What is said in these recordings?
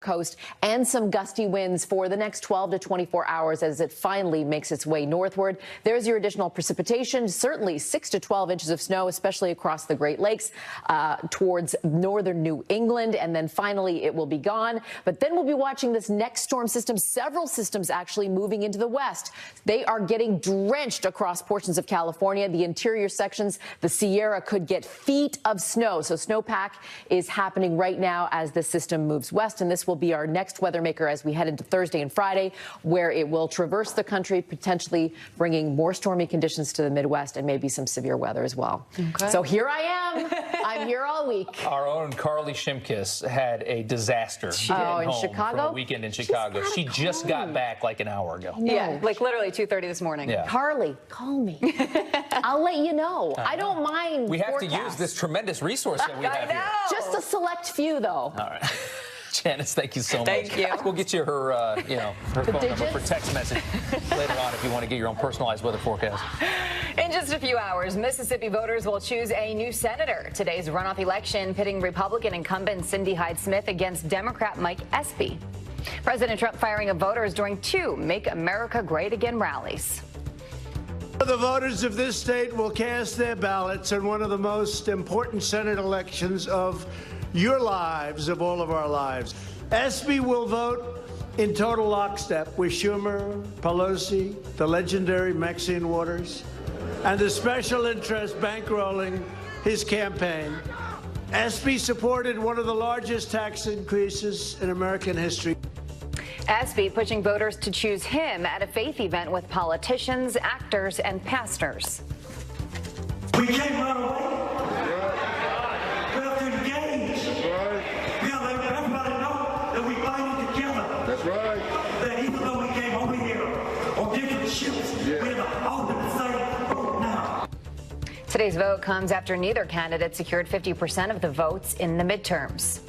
coast and some gusty winds for the next 12 to 24 hours as it finally makes its way northward. There's your additional precipitation, certainly 6 to 12 inches of snow, especially across the Great Lakes towards northern New England. And then finally it will be gone. But then we'll be watching this next storm system, several systems actually moving into the west. They are getting drenched across portions of California. The interior sections, the Sierra could get feet of snow. So snowpack is happening right now as the system moves west. And this will be our next weather maker as we head into Thursday and Friday, where it will traverse the country, potentially bringing more stormy conditions to the Midwest and maybe some severe weather as well. Okay. So here I am. I'm here all week. Our own Carly Shimkus had a disaster in Chicago? from a weekend in Chicago. She just got back like an hour ago. Yeah, like literally 2:30 this morning. Yeah. Carly, call me. I'll let you know. I don't mind. We have forecasts. to use this tremendous resource that we have here. Just a select few, though. All right. Janice, thank you so much. Thank you. We'll get you her, her phone number for text message later on if you want to get your own personalized weather forecast. In just a few hours, Mississippi voters will choose a new senator. Today's runoff election pitting Republican incumbent Cindy Hyde-Smith against Democrat Mike Espy. President Trump firing of voters during 2 Make America Great Again rallies. The voters of this state will cast their ballots in one of the most important Senate elections of your lives, of all of our lives. Espy will vote in total lockstep with Schumer, Pelosi, the legendary Maxine Waters, and the special interest bankrolling his campaign. Espy supported one of the largest tax increases in American history. Espy pushing voters to choose him at a faith event with politicians, actors, and pastors. We can't run away. We have to engage. That's right. We have to let everybody know that we fighting together. That's right. That even though we came over here on different ships, we're all in the same boat now. Today's vote comes after neither candidate secured 50% of the votes in the midterms.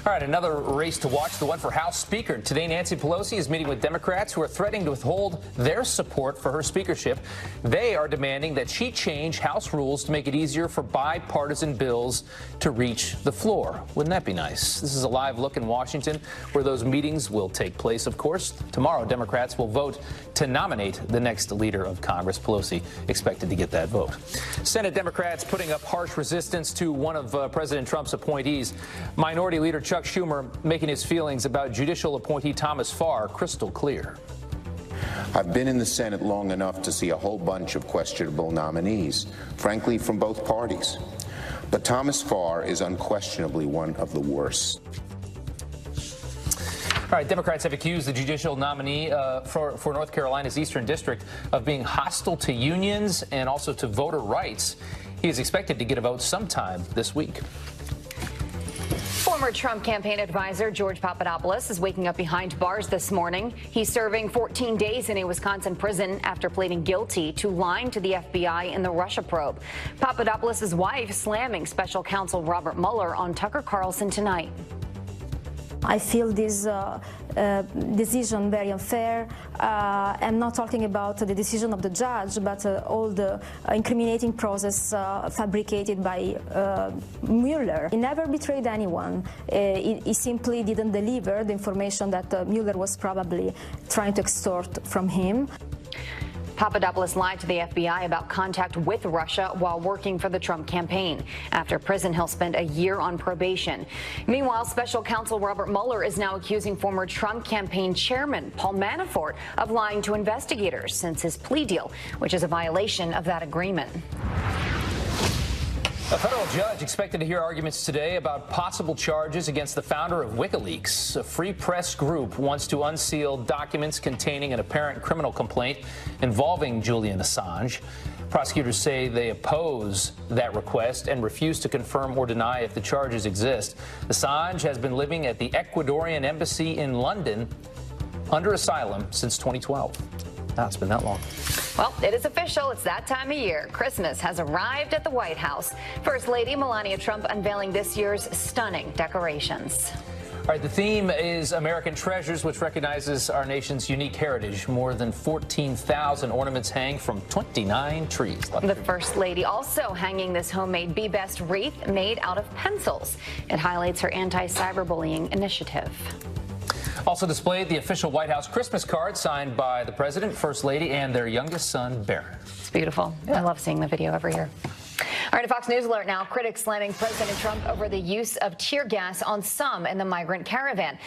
All right, another race to watch, the one for House Speaker. Today, Nancy Pelosi is meeting with Democrats who are threatening to withhold their support for her speakership. They are demanding that she change House rules to make it easier for bipartisan bills to reach the floor. Wouldn't that be nice? This is a live look in Washington where those meetings will take place, of course. Tomorrow, Democrats will vote to nominate the next leader of Congress. Pelosi expected to get that vote. Senate Democrats putting up harsh resistance to one of President Trump's appointees. Minority Leader Chuck Schumer making his feelings about judicial appointee Thomas Farr crystal clear. I've been in the Senate long enough to see a whole bunch of questionable nominees, frankly, from both parties. But Thomas Farr is unquestionably one of the worst. All right, Democrats have accused the judicial nominee for North Carolina's Eastern District of being hostile to unions and also to voter rights. He is expected to get a vote sometime this week. Former Trump campaign advisor George Papadopoulos is waking up behind bars this morning. He's serving 14 days in a Wisconsin prison after pleading guilty to lying to the FBI in the Russia probe. Papadopoulos' wife slamming special counsel Robert Mueller on Tucker Carlson tonight. I feel this decision very unfair. I'm not talking about the decision of the judge, but all the incriminating process fabricated by Mueller. He never betrayed anyone. He simply didn't deliver the information that Mueller was probably trying to extort from him. Papadopoulos lied to the FBI about contact with Russia while working for the Trump campaign. After prison, he'll spend a year on probation. Meanwhile, special counsel Robert Mueller is now accusing former Trump campaign chairman Paul Manafort of lying to investigators since his plea deal, which is a violation of that agreement. A federal judge expected to hear arguments today about possible charges against the founder of WikiLeaks. A free press group wants to unseal documents containing an apparent criminal complaint involving Julian Assange. Prosecutors say they oppose that request and refuse to confirm or deny if the charges exist. Assange has been living at the Ecuadorian embassy in London under asylum since 2012. Wow, it's been that long. Well, it is official. It's that time of year. Christmas has arrived at the White House. First Lady Melania Trump unveiling this year's stunning decorations. All right, the theme is American Treasures, which recognizes our nation's unique heritage. More than 14,000 ornaments hang from 29 trees. The First Lady also hanging this homemade Be Best wreath made out of pencils. It highlights her anti-cyberbullying initiative. Also displayed the official White House Christmas card signed by the President, First Lady, and their youngest son, Barron. It's beautiful. I love seeing the video every year. All right, a Fox News alert now. Critics slamming President Trump over the use of tear gas on some in the migrant caravan.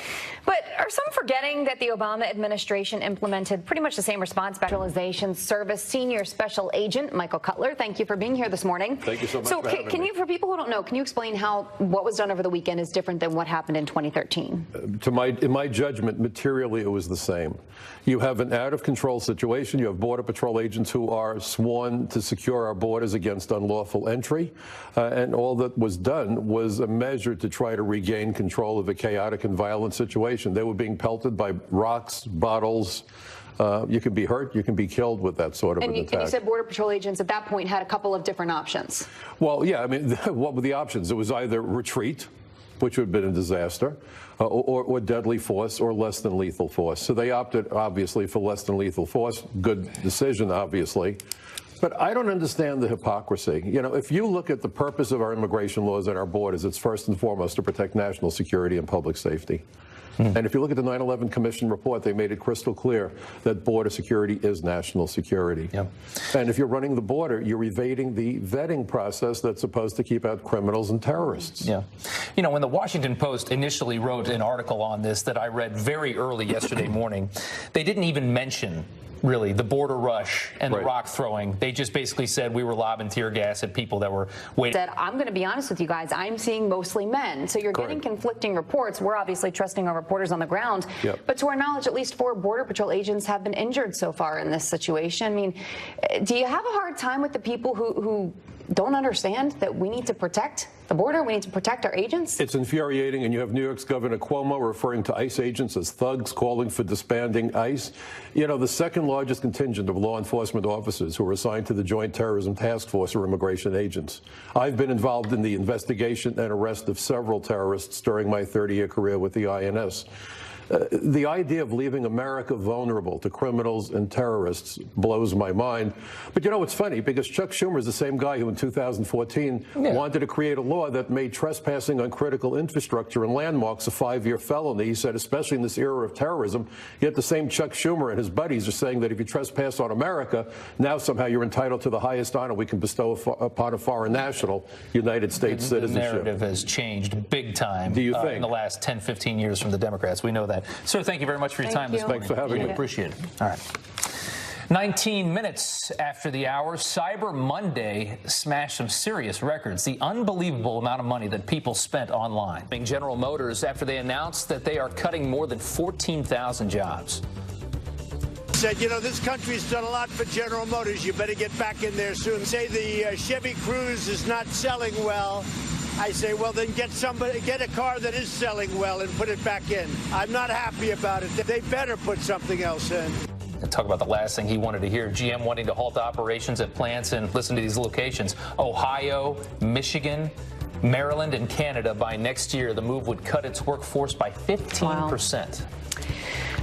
But are some forgetting that the Obama administration implemented pretty much the same response? Naturalization Service Senior Special Agent Michael Cutler, thank you for being here this morning. Thank you so much for having me. For people who don't know, can you explain how what was done over the weekend is different than what happened in 2013? In my judgment, materially, it was the same. You have an out-of-control situation. You have Border Patrol agents who are sworn to secure our borders against unlawful entry, and all that was done was a measure to try to regain control of a chaotic and violent situation. They were being pelted by rocks, bottles. You can be hurt, you can be killed with that sort of an attack. And you said Border Patrol agents at that point had a couple of different options. Well, yeah, I mean, what were the options? It was either retreat, which would have been a disaster, or deadly force, or less than lethal force. So they opted, obviously, for less than lethal force. Good decision, obviously. But I don't understand the hypocrisy. You know, if you look at the purpose of our immigration laws and our borders, it's first and foremost to protect national security and public safety. And if you look at the 9/11 Commission report, they made it crystal clear that border security is national security. Yep. And if you're running the border, you're evading the vetting process that's supposed to keep out criminals and terrorists. Yeah. You know, when the Washington Post initially wrote an article on this that I read very early yesterday morning, they didn't even mention really the border rush and the rock throwing. They just basically said we were lobbing tear gas at people that were waiting. I'm going to be honest with you guys, I'm seeing mostly men. So you're getting conflicting reports. We're obviously trusting our reporters on the ground. Yep. But to our knowledge, at least 4 Border Patrol agents have been injured so far in this situation. I mean, do you have a hard time with the people who don't understand that we need to protect the border, we need to protect our agents? It's infuriating, and you have New York's Governor Cuomo referring to ICE agents as thugs, calling for disbanding ICE. You know, the second largest contingent of law enforcement officers who are assigned to the Joint Terrorism Task Force are immigration agents. I've been involved in the investigation and arrest of several terrorists during my 30-year career with the INS. The idea of leaving America vulnerable to criminals and terrorists blows my mind. But you know, it's funny because Chuck Schumer is the same guy who in 2014 wanted to create a law that made trespassing on critical infrastructure and landmarks a 5-year felony. He said, especially in this era of terrorism, yet the same Chuck Schumer and his buddies are saying that if you trespass on America, now somehow you're entitled to the highest honor we can bestow upon a foreign national, United States citizenship. The narrative has changed big time. Do you think? In the last 10, 15 years from the Democrats. We know that. Sir, thank you very much for your time this morning. Thanks for having me. Appreciate it. All right. 19 minutes after the hour, Cyber Monday smashed some serious records. The unbelievable amount of money that people spent online. General Motors after they announced that they are cutting more than 14,000 jobs. Said, you know, this country's done a lot for General Motors. You better get back in there soon. Say the Chevy Cruze is not selling well. I say, well, then get a car that is selling well and put it back in. I'm not happy about it. They better put something else in. Talk about the last thing he wanted to hear. GM wanting to halt operations at plants and listen to these locations. Ohio, Michigan, Maryland, and Canada by next year. The move would cut its workforce by 15%. Wow.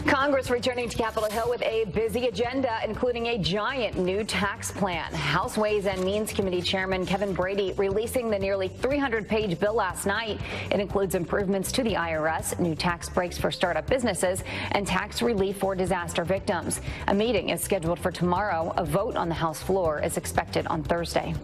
Congress returning to Capitol Hill with a busy agenda, including a giant new tax plan. House Ways and Means Committee Chairman Kevin Brady releasing the nearly 300-page bill last night. It includes improvements to the IRS, new tax breaks for startup businesses, and tax relief for disaster victims. A meeting is scheduled for tomorrow. A vote on the House floor is expected on Thursday.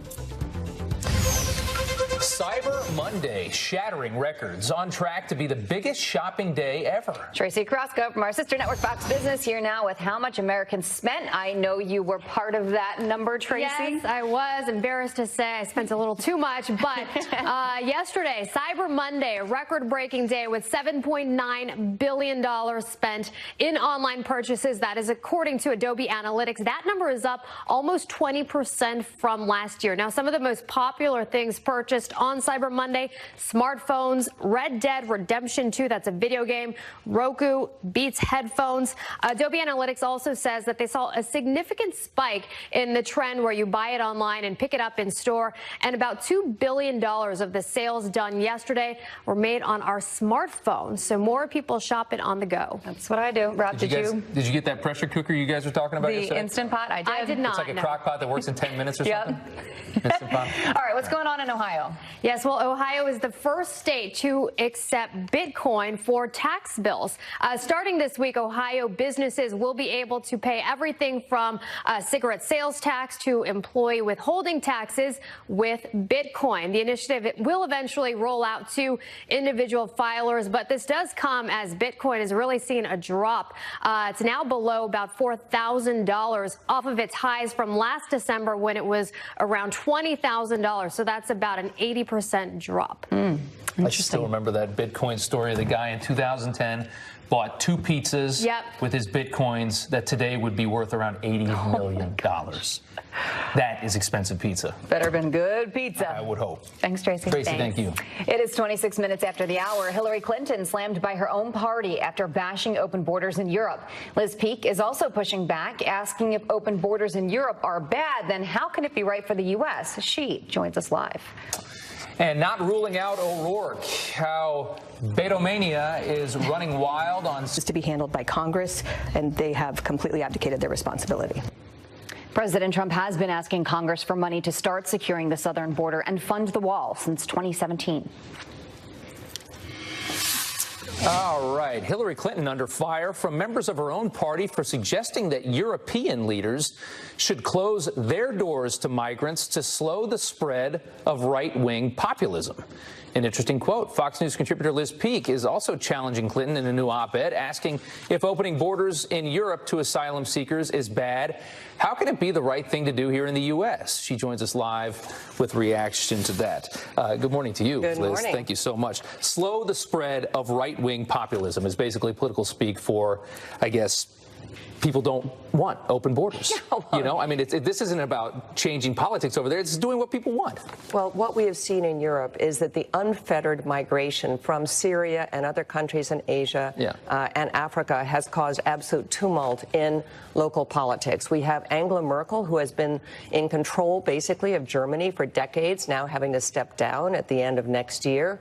Cyber Monday, shattering records, on track to be the biggest shopping day ever. Tracy Carrasco from our sister network Fox Business here now with how much Americans spent. I know you were part of that number, Tracy. Yes, I was embarrassed to say I spent a little too much, but yesterday, Cyber Monday, a record-breaking day with $7.9 billion spent in online purchases. That is according to Adobe Analytics. That number is up almost 20% from last year. Now, some of the most popular things purchased on Cyber Cyber Monday, smartphones, Red Dead Redemption 2, that's a video game, Roku, Beats headphones. Adobe Analytics also says that they saw a significant spike in the trend where you buy it online and pick it up in store, and about $2 billion of the sales done yesterday were made on our smartphones, so more people shop it on the go. That's what I do. Rob, did you get that pressure cooker you guys were talking about yesterday? The Instant Pot? I did. I did not. It's like a no. crock pot that works in 10 minutes or something? Instant Pot. All right, what's going on in Ohio? Yes, well, Ohio is the first state to accept Bitcoin for tax bills. Starting this week, Ohio businesses will be able to pay everything from cigarette sales tax to employee withholding taxes with Bitcoin. The initiative will eventually roll out to individual filers, but this does come as Bitcoin has really seen a drop. It's now below about $4,000 off of its highs from last December when it was around $20,000. So that's about an 80% drop. I still remember that Bitcoin story of the guy in 2010 bought 2 pizzas with his Bitcoins that today would be worth around $80 million. That is expensive pizza. Better been good pizza. I would hope. Thanks, Tracy. Tracy, thank you. It is 26 minutes after the hour. Hillary Clinton slammed by her own party after bashing open borders in Europe. Liz Peek is also pushing back, asking if open borders in Europe are bad, then how can it be right for the U.S.? She joins us live. And not ruling out O'Rourke, how Betomania is running wild on... to be handled by Congress, and they have completely abdicated their responsibility. President Trump has been asking Congress for money to start securing the southern border and fund the wall since 2017. All right. Hillary Clinton under fire from members of her own party for suggesting that European leaders should close their doors to migrants to slow the spread of right-wing populism. An interesting quote. Fox News contributor Liz Peek is also challenging Clinton in a new op-ed, asking if opening borders in Europe to asylum seekers is bad. How can it be the right thing to do here in the U.S.? She joins us live with reaction to that. Good morning to you, Liz. Morning. Thank you so much. Slow the spread of right-wing populism is basically political speak for, I guess, people don't want open borders. You know, I mean, this isn't about changing politics over there. It's doing what people want. Well, what we have seen in Europe is that the unfettered migration from Syria and other countries in Asia and Africa has caused absolute tumult in local politics. We have Angela Merkel, who has been in control, basically, of Germany for decades, now having to step down at the end of next year.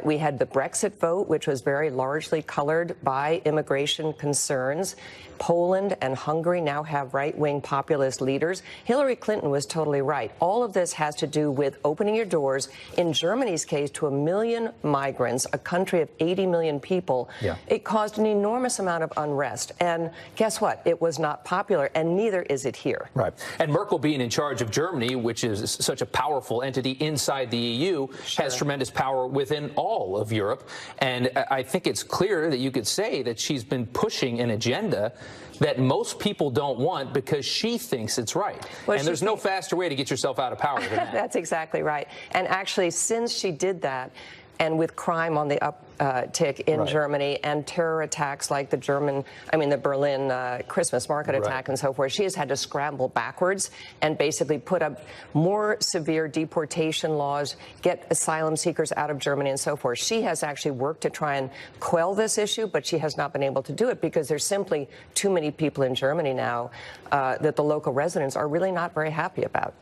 We had the Brexit vote, which was very largely colored by immigration concerns. Poland and Hungary now have right-wing populist leaders. Hillary Clinton was totally right. All of this has to do with opening your doors, in Germany's case, to 1 million migrants, a country of 80 million people. It caused an enormous amount of unrest. And guess what? It was not popular, and neither is it here. Right. And Merkel being in charge of Germany, which is such a powerful entity inside the EU, has tremendous power within all of Europe. And I think it's clear that you could say that she's been pushing an agenda that most people don't want because she thinks it's right. Well, and there's no faster way to get yourself out of power than that. That's exactly right. And actually, since she did that, and with crime on the uptick in Germany and terror attacks like the Berlin Christmas market attack and so forth, she has had to scramble backwards and basically put up more severe deportation laws, get asylum seekers out of Germany and so forth. She has actually worked to try and quell this issue, but she has not been able to do it because there's simply too many people in Germany now that the local residents are really not very happy about.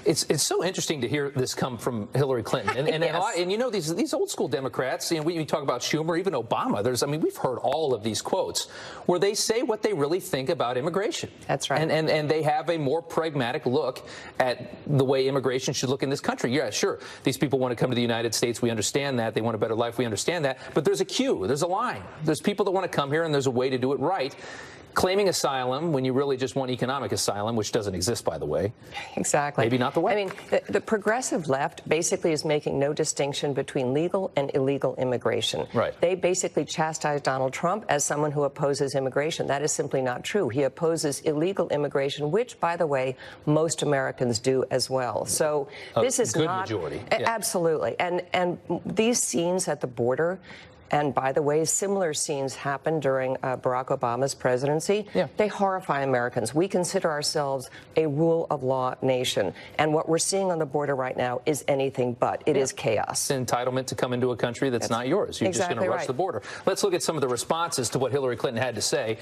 It's so interesting to hear this come from Hillary Clinton, and you know these old school Democrats. You know, we talk about Schumer, even Obama. We've heard all of these quotes where they say what they really think about immigration. That's right, and they have a more pragmatic look at the way immigration should look in this country. Yeah, sure, these people want to come to the United States. We understand that. They want a better life. We understand that. But there's a queue. There's a line. There's people that want to come here, and there's a way to do it right. Claiming asylum when you really just want economic asylum, which doesn't exist, by the way. Exactly. Maybe not the way. I mean, the progressive left basically is making no distinction between legal and illegal immigration. Right. They basically chastise Donald Trump as someone who opposes immigration. That is simply not true. He opposes illegal immigration, which, by the way, most Americans do as well. So this is good not majority. Absolutely. And these scenes at the border and by the way, similar scenes happened during Barack Obama's presidency. They horrify Americans. We consider ourselves a rule of law nation. And what we're seeing on the border right now is anything but. It is chaos. Entitlement to come into a country that's not yours. You're just going to rush the border. Let's look at some of the responses to what Hillary Clinton had to say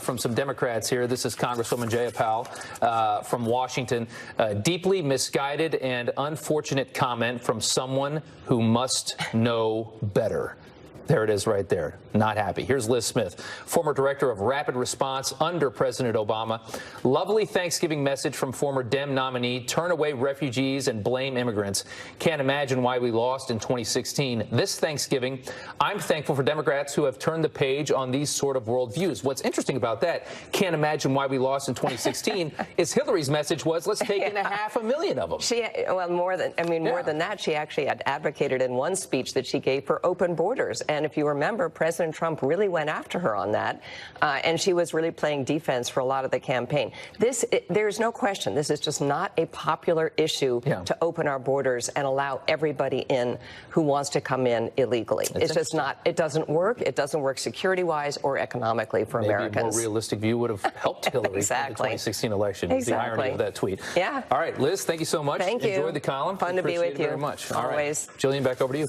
from some Democrats here. This is Congresswoman Jayapal from Washington. Deeply misguided and unfortunate comment from someone who must know better. There it is right there. Not happy. Here's Liz Smith, former director of rapid response under President Obama. Lovely Thanksgiving message from former Dem nominee. Turn away refugees and blame immigrants. Can't imagine why we lost in 2016. This Thanksgiving, I'm thankful for Democrats who have turned the page on these sort of worldviews. What's interesting about that, can't imagine why we lost in 2016, is Hillary's message was, let's take in 500,000 of them. More than that, she actually had advocated in one speech that she gave for open borders. And if you remember, President Trump really went after her on that, and she was really playing defense for a lot of the campaign. There's no question, this is just not a popular issue to open our borders and allow everybody in who wants to come in illegally. It's just not, it doesn't work. It doesn't work security-wise or economically for Americans. Maybe a more realistic view would have helped Hillary in the 2016 election. The irony of that tweet. Yeah. All right, Liz, thank you so much. Thank you. Enjoyed the column. Fun to be with you. Very much. Always. All right. Jillian, back over to you.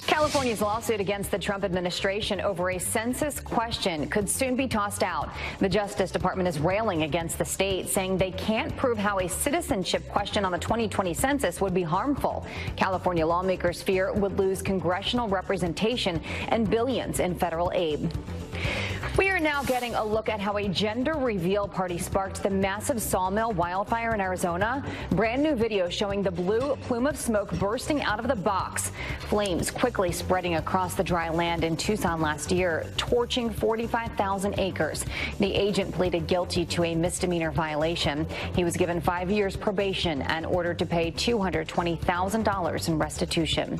California's lawsuit against the Trump administration over a census question could soon be tossed out. The Justice Department is railing against the state, saying they can't prove how a citizenship question on the 2020 census would be harmful. California lawmakers fear it would lose congressional representation and billions in federal aid. We are now getting a look at how a gender reveal party sparked the massive Sawmill wildfire in Arizona. Brand new video showing the blue plume of smoke bursting out of the box. Flames quickly spreading across the dry land in Tucson last year, torching 45,000 acres. The agent pleaded guilty to a misdemeanor violation. He was given 5 years probation and ordered to pay $220,000 in restitution.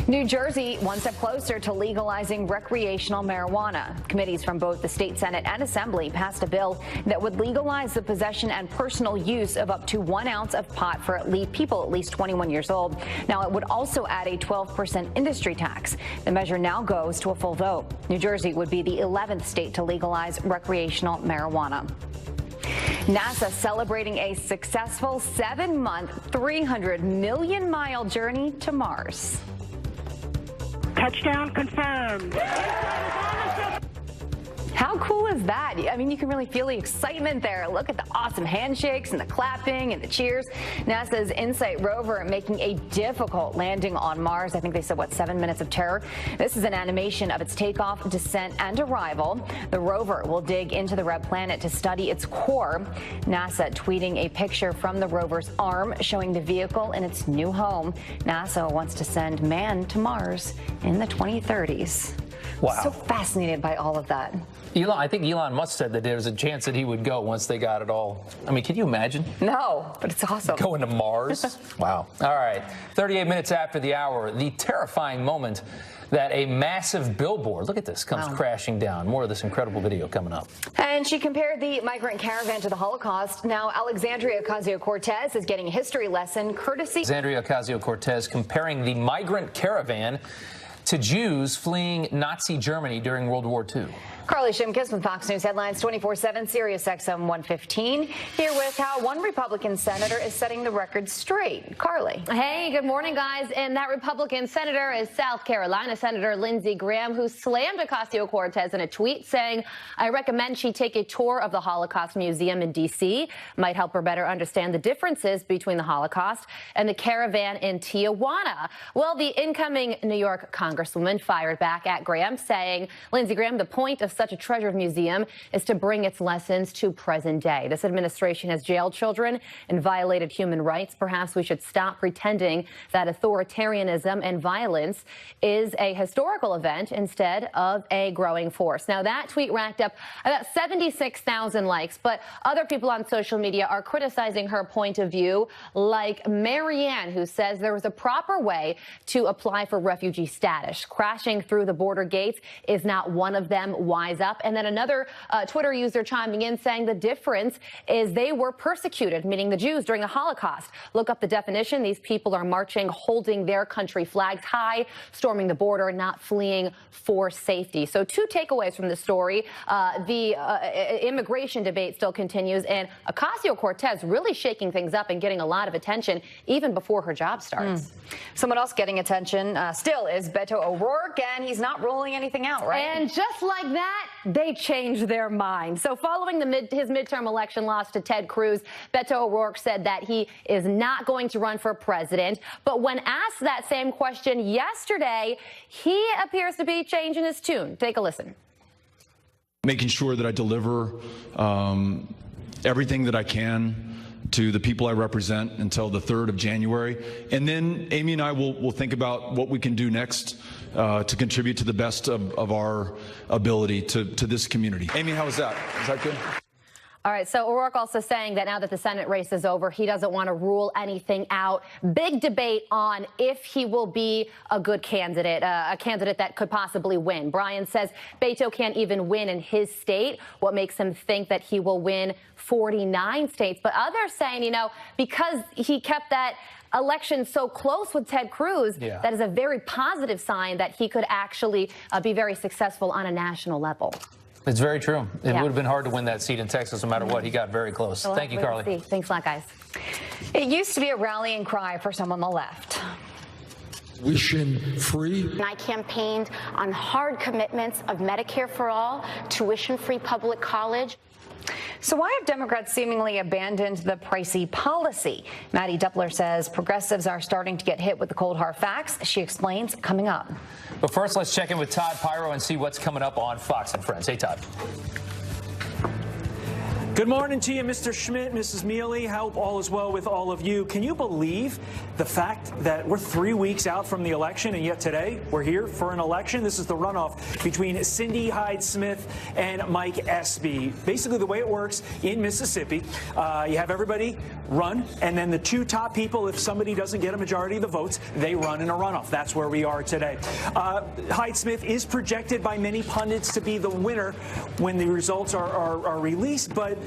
New Jersey one step closer to legalizing recreational marijuana. Committees from both the state Senate and Assembly passed a bill that would legalize the possession and personal use of up to 1 ounce of pot for people at least 21 years old. Now, it would also add a 12% industry tax. The measure now goes to a full vote. New Jersey would be the 11th state to legalize recreational marijuana. NASA celebrating a successful 7-month, 300 million-mile journey to Mars. Touchdown confirmed. How cool is that? I mean, you can really feel the excitement there. Look at the awesome handshakes and the clapping and the cheers. NASA's InSight rover making a difficult landing on Mars. I think they said, 7 minutes of terror. This is an animation of its takeoff, descent, and arrival. The rover will dig into the red planet to study its core. NASA tweeting a picture from the rover's arm showing the vehicle in its new home. NASA wants to send man to Mars in the 2030s. Wow. So fascinated by all of that. I think Elon Musk said that there's a chance that he would go once they got it all. I mean, can you imagine? No, but it's awesome. Going to Mars? Wow. All right. 38 minutes after the hour, the terrifying moment that a massive billboard, look at this, comes crashing down. More of this incredible video coming up. And she compared the migrant caravan to the Holocaust. Now, Alexandria Ocasio-Cortez is getting a history lesson courtesy. Alexandria Ocasio-Cortez comparing the migrant caravan to Jews fleeing Nazi Germany during World War II. Carly Shimkus with Fox News Headlines 24/7, Sirius XM 115. Here with how one Republican senator is setting the record straight. Carly. Hey, good morning, guys. And that Republican senator is South Carolina Senator Lindsey Graham, who slammed Ocasio-Cortez in a tweet saying, I recommend she take a tour of the Holocaust Museum in D.C. Might help her better understand the differences between the Holocaust and the caravan in Tijuana. Well, the incoming New York Congresswoman fired back at Graham, saying, Lindsey Graham, the point of such a treasured museum is to bring its lessons to present day. This administration has jailed children and violated human rights. Perhaps we should stop pretending that authoritarianism and violence is a historical event instead of a growing force. Now, that tweet racked up about 76,000 likes, but other people on social media are criticizing her point of view, like Marianne, who says there was a proper way to apply for refugee status. vanished. Crashing through the border gates is not one of them. Wise up. And then another Twitter user chiming in saying the difference is they were persecuted, meaning the Jews, during the Holocaust. Look up the definition. These people are marching, holding their country flags high, storming the border, not fleeing for safety. So 2 takeaways from the story. The immigration debate still continues, and Ocasio-Cortez really shaking things up and getting a lot of attention even before her job starts. Someone else getting attention still is Beto O'Rourke, and he's not ruling anything out, right? And just like that, they changed their mind. So following his midterm election loss to Ted Cruz, Beto O'Rourke said that he is not going to run for president. But when asked that same question yesterday, he appears to be changing his tune. Take a listen. Making sure that I deliver everything that I can to the people I represent until the 3rd of January. And then Amy and I will think about what we can do next to contribute to the best of our ability to this community. Amy, how is that? Is that good? All right, so O'Rourke also saying that now that the Senate race is over, he doesn't want to rule anything out. Big debate on if he will be a good candidate, a candidate that could possibly win. Brian says Beto can't even win in his state. What makes him think that he will win 49 states? But others saying, you know, because he kept that election so close with Ted Cruz, that is a very positive sign that he could actually be very successful on a national level. It's very true. It would have been hard to win that seat in Texas no matter what. He got very close. So Thank you, Carly. Thanks a lot, guys. It used to be a rallying cry for some on the left. Tuition free. I campaigned on hard commitments of Medicare for all, tuition-free public college. So why have Democrats seemingly abandoned the pricey policy? Maddie Depler says progressives are starting to get hit with the cold hard facts. She explains coming up. But first, let's check in with Todd Pyro and see what's coming up on Fox and Friends. Hey, Todd. Good morning to you, Mr. Schmidt, Mrs. Mealy. Hope all is well with all of you. Can you believe the fact that we're 3 weeks out from the election, and yet today we're here for an election? This is the runoff between Cindy Hyde-Smith and Mike Espy. Basically, the way it works in Mississippi, you have everybody run, and then the 2 top people, if somebody doesn't get a majority of the votes, they run in a runoff. That's where we are today. Hyde-Smith is projected by many pundits to be the winner when the results are released, but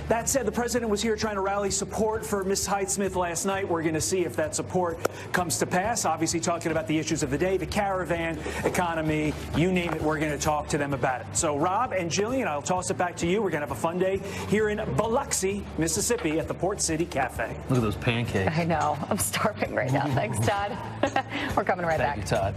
that said, the president was here trying to rally support for Ms. Hyde-Smith last night. We're going to see if that support comes to pass. Obviously, talking about the issues of the day, the caravan, economy, you name it, we're going to talk to them about it. So, Rob and Jillian, I'll toss it back to you. We're going to have a fun day here in Biloxi, Mississippi, at the Port City Cafe. Look at those pancakes. I know. I'm starving right now. Thanks, Todd. We're coming right back. Thank you, Todd.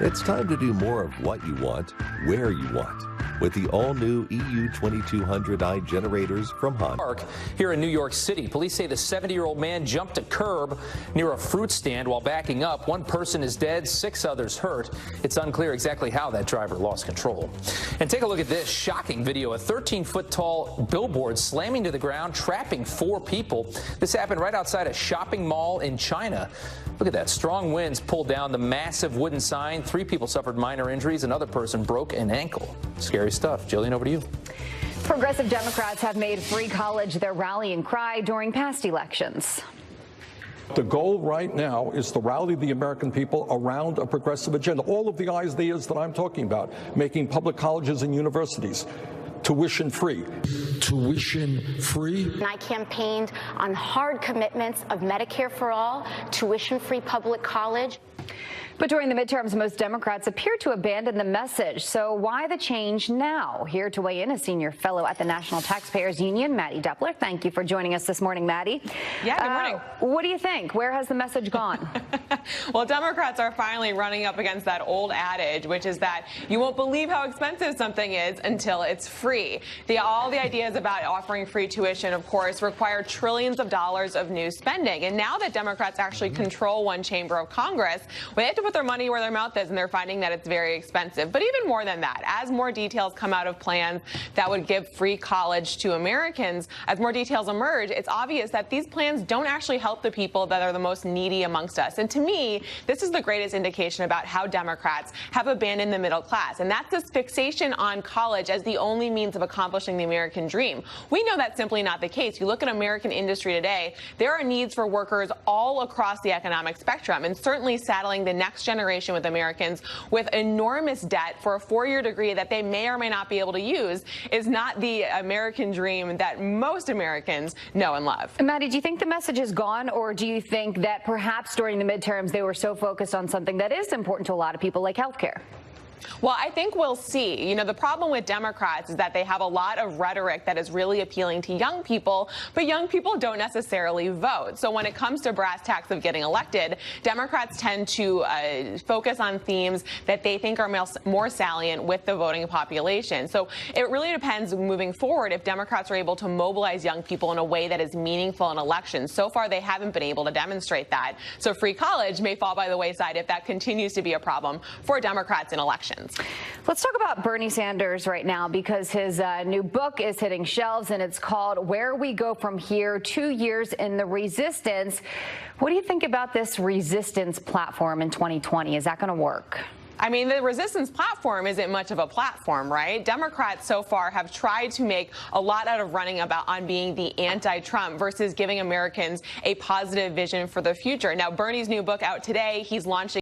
It's time to do more of what you want, where you want, with the all-new EU 2200i generators from Honda. Here in New York City, police say the 70-year-old man jumped a curb near a fruit stand while backing up. 1 person is dead, 6 others hurt. It's unclear exactly how that driver lost control. And take a look at this shocking video. A 13-foot-tall billboard slamming to the ground, trapping 4 people. This happened right outside a shopping mall in China. Look at that. Strong winds pulled down the massive wooden sign. 3 people suffered minor injuries. Another person broke an ankle. Scary stuff. Jillian, over to you. Progressive Democrats have made free college their rallying cry during past elections. The goal right now is to rally the American people around a progressive agenda. All of the ideas that I'm talking about, making public colleges and universities tuition free. Tuition free. I campaigned on hard commitments of Medicare for all, tuition-free public college. But during the midterms, most Democrats appear to abandon the message. So why the change now? Here to weigh in, a senior fellow at the National Taxpayers Union, Maddie Depler. Thank you for joining us this morning, Maddie. Yeah, good morning. What do you think? Where has the message gone? Well, Democrats are finally running up against that old adage, which is that you won't believe how expensive something is until it's free. All the ideas about offering free tuition, of course, require trillions of dollars of new spending. And now that Democrats actually control one chamber of Congress, they have to put put their money where their mouth is, and they're finding that it's very expensive. But even more than that, as more details come out of plans that would give free college to Americans, as more details emerge, it's obvious that these plans don't actually help the people that are the most needy amongst us. And to me, this is the greatest indication about how Democrats have abandoned the middle class. And that's this fixation on college as the only means of accomplishing the American dream. We know that's simply not the case. You look at American industry today, there are needs for workers all across the economic spectrum, and certainly saddling the next generation with Americans with enormous debt for a four-year degree that they may or may not be able to use is not the American dream that most Americans know and love. Maddie, do you think the message is gone, or do you think that perhaps during the midterms they were so focused on something that is important to a lot of people, like health care? Well, I think we'll see. You know, the problem with Democrats is that they have a lot of rhetoric that is really appealing to young people, but young people don't necessarily vote. So when it comes to brass tacks of getting elected, Democrats tend to focus on themes that they think are more salient with the voting population. So it really depends moving forward if Democrats are able to mobilize young people in a way that is meaningful in elections. So far, they haven't been able to demonstrate that. So free college may fall by the wayside if that continues to be a problem for Democrats in elections. Let's talk about Bernie Sanders right now, because his new book is hitting shelves, and it's called Where We Go From Here, 2 Years in the Resistance. What do you think about this resistance platform in 2020? Is that going to work? I mean, the resistance platform isn't much of a platform, right? Democrats so far have tried to make a lot out of running on being the anti-Trump versus giving Americans a positive vision for the future. Now, Bernie's new book out today, he's launching